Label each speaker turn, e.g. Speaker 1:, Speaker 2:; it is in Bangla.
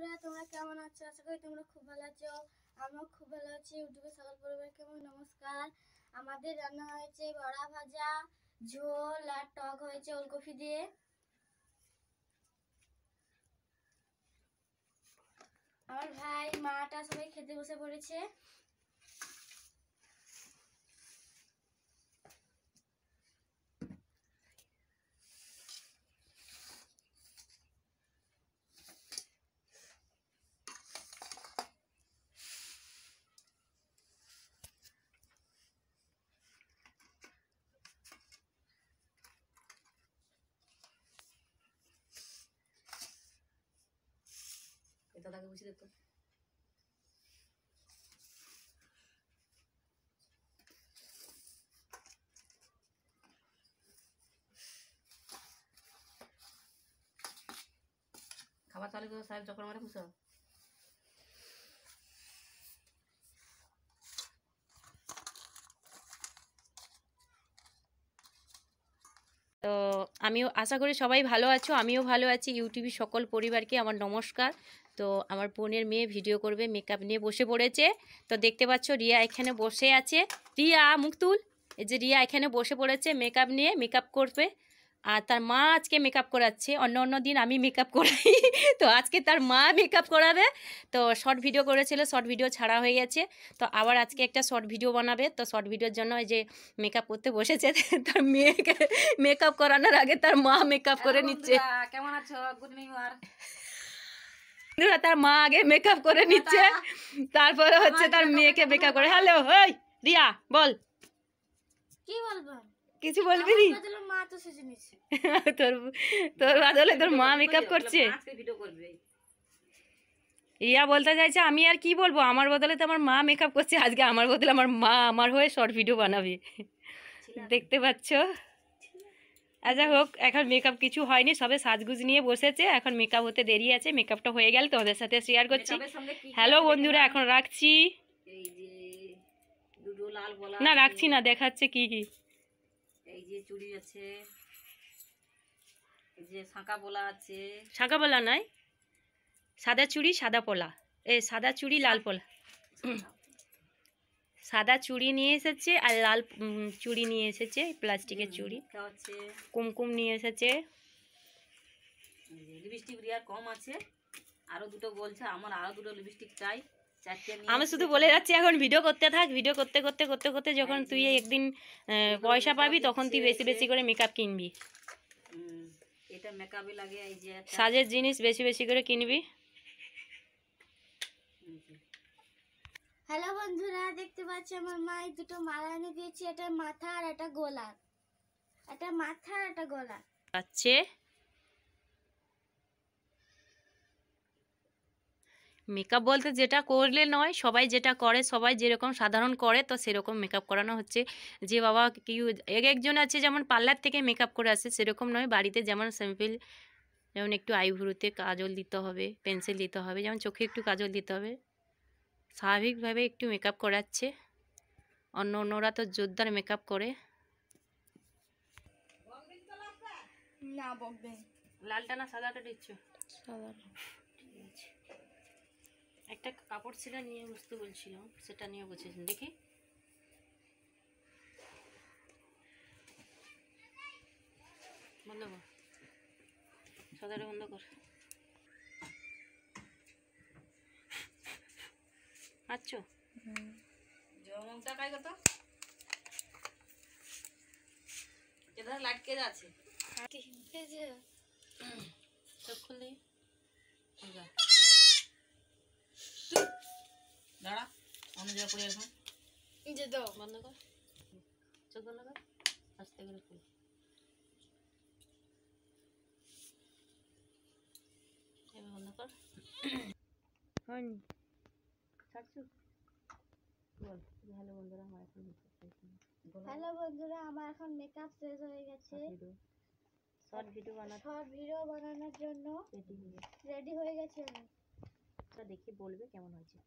Speaker 1: বন্ধুরা, তোমরা কেমন আছো? আশা করি তোমরা খুব ভালো আছো। আমিও খুব ভালো আছি। ইউটিউবে সকল পরিবারকে নমস্কার। আমাদের রান্না হয়েছে বড়া ভাজা, ঝোল আর টক হয়েছে ওলকপি দিয়ে। আমার ভাই মাটা সবাই খেতে বসে পড়েছে।
Speaker 2: দাদাকে বুঝে দিত খাবার চালু করে সাহেব চক্কর মারে খুশো। তো আমিও আশা করি সবাই ভালো আছো, আমিও ভালো আছি। ইউটিউবে সকল পরিবারকে আমার নমস্কার। তো আমার বোনের মেয়ে ভিডিও করবে, মেকআপ নিয়ে বসে পড়েছে। তো দেখতে পাচ্ছ রিয়া এখানে বসে আছে। রিয়া মুখ তুল। এই যে রিয়া এখানে বসে পড়েছে মেকআপ নিয়ে, মেকআপ করবে। আর তার মা আজকে মেকআপ করাচ্ছে। অন্য দিন আমি মেকআপ করাই, তো আজকে তার মা মেকআপ করাবে। তো শর্ট ভিডিও করেছিল, শর্ট ভিডিও ছাড়া হয়ে গেছে। তো আবার আজকে একটা শর্ট ভিডিও বানাবে। তো শর্ট ভিডিওর জন্য এই যে মেকআপ করতে বসেছে। তার মেয়েকে মেকআপ করানোর আগে তার মা মেকআপ করে নিচ্ছে।
Speaker 3: কেমন আছো? Good newer.
Speaker 2: তার মা আগে মেকআপ করে নিচ্ছে, তারপরে হচ্ছে তার মেয়েকে মেকআপ করে। হ্যালো, ওই রিয়া বল,
Speaker 1: কি বলবো?
Speaker 2: কিছু বলবি নি?
Speaker 1: মা তো সেজে নিচ্ছে।
Speaker 2: তোর তোর বদলে তোর মা মেকআপ করছে। রিয়া বলতে চাইছে আমি আর কি বলবো, আমার বদলে তো আমার মা মেকআপ করছে। আজকে আমার বদলে আমার মা আমার হয়ে শর্ট ভিডিও বানাবে, দেখতে পাচ্ছ। আচ্ছা হোক, এখন মেকআপ কিছু হয়নি, সবে সাজগুজ নিয়ে বসেছে। এখন মেকআপ হতে দেরি আছে, মেকআপটা হয়ে গেল তোমাদের সাথে শেয়ার করছি। হ্যালো বন্ধুরা, এখন রাখছি না, রাখছি না, দেখাচ্ছে কি কি।
Speaker 3: এই যে চুড়ি আছে, এই যে শাঁকা পোলা আছে।
Speaker 2: শাঁকা পোলা নয়, সাদা চুড়ি সাদা পোলা, সাদা চুড়ি লাল পোলা। সাদা চুড়ি নিয়ে এসেছে আর লাল চুড়ি নিয়ে এসেছে, প্লাস্টিকের চুড়ি। কুমকুম নিয়ে এসেছে।
Speaker 3: লিপস্টিক রিয়ার কম আছে, আরো দুটো বলছে আমার আরো দুটো লিপস্টিক চাই।
Speaker 2: আমি শুধু বলে যাচ্ছি এখন ভিডিও করতে থাক, ভিডিও করতে করতে করতে করতে যখন তুই একদিন পয়সা পাবি তখন তুই বেশি বেশি করে মেকআপ কিনবি।
Speaker 3: এটা মেকআপে লাগে। এই যে
Speaker 2: সাজের জিনিস বেশি বেশি করে কিনবি।
Speaker 1: হ্যালো বন্ধুরা, দেখতে পাচ্ছি আমার মা দুটো মালা এনে দিয়েছে। এটা মাথা আর এটা গলা, এটা মাথা আর এটা গলা
Speaker 2: আছে। মেকআপ বলতে যেটা করলে নয়, সবাই যেটা করে, সবাই যেরকম সাধারণ করে তো সেরকম মেকআপ করানো হচ্ছে। যে বাবা কেউ একজন আছে যেমন পার্লার থেকে মেকআপ করে আসে, সেরকম নয়। বাড়িতে যেমন সিম্পল, যেমন একটু আইব্রোতে কাজল দিতে হবে, পেন্সিল দিতে হবে, যেমন চোখে একটু কাজল দিতে হবে, স্বাভাবিকভাবে একটু মেকআপ করাচ্ছে। অন্যরা তো জোরদার মেকআপ করে।
Speaker 1: না বকবেন।
Speaker 2: লালটা না সাদাটা দিচ্ছ? সাদাটা। ঠিক আছে, একটা কাপড় ছেঁড়া নিয়ে বুঝতে বলছিলাম, সেটা নিয়ে বুঝেছেন। দেখি বন্ধ কর, সাদাটা বন্ধ কর। আচ্ছা
Speaker 3: জমটা কাই কত এধারে লাটকে আছে।
Speaker 2: চোখ খুললি
Speaker 3: দাঁড়া, অন্য জায়গা করে এরকম
Speaker 1: যে দাও,
Speaker 2: বন্ধ কর, চোখ বন্ধ কর, আস্তে করে খুল। এবার বন্ধ কর। হয়নি, ছাড়ছু বল। হ্যালো বন্ধুরা, আমার এখন
Speaker 1: হ্যালো বন্ধুরা, আমার এখন মেকআপ শেষ হয়ে গেছে।
Speaker 2: শর্ট ভিডিও
Speaker 1: বানানোর জন্য রেডি হয়ে গেছে।
Speaker 2: দেখি বলবে কেমন হয়েছে।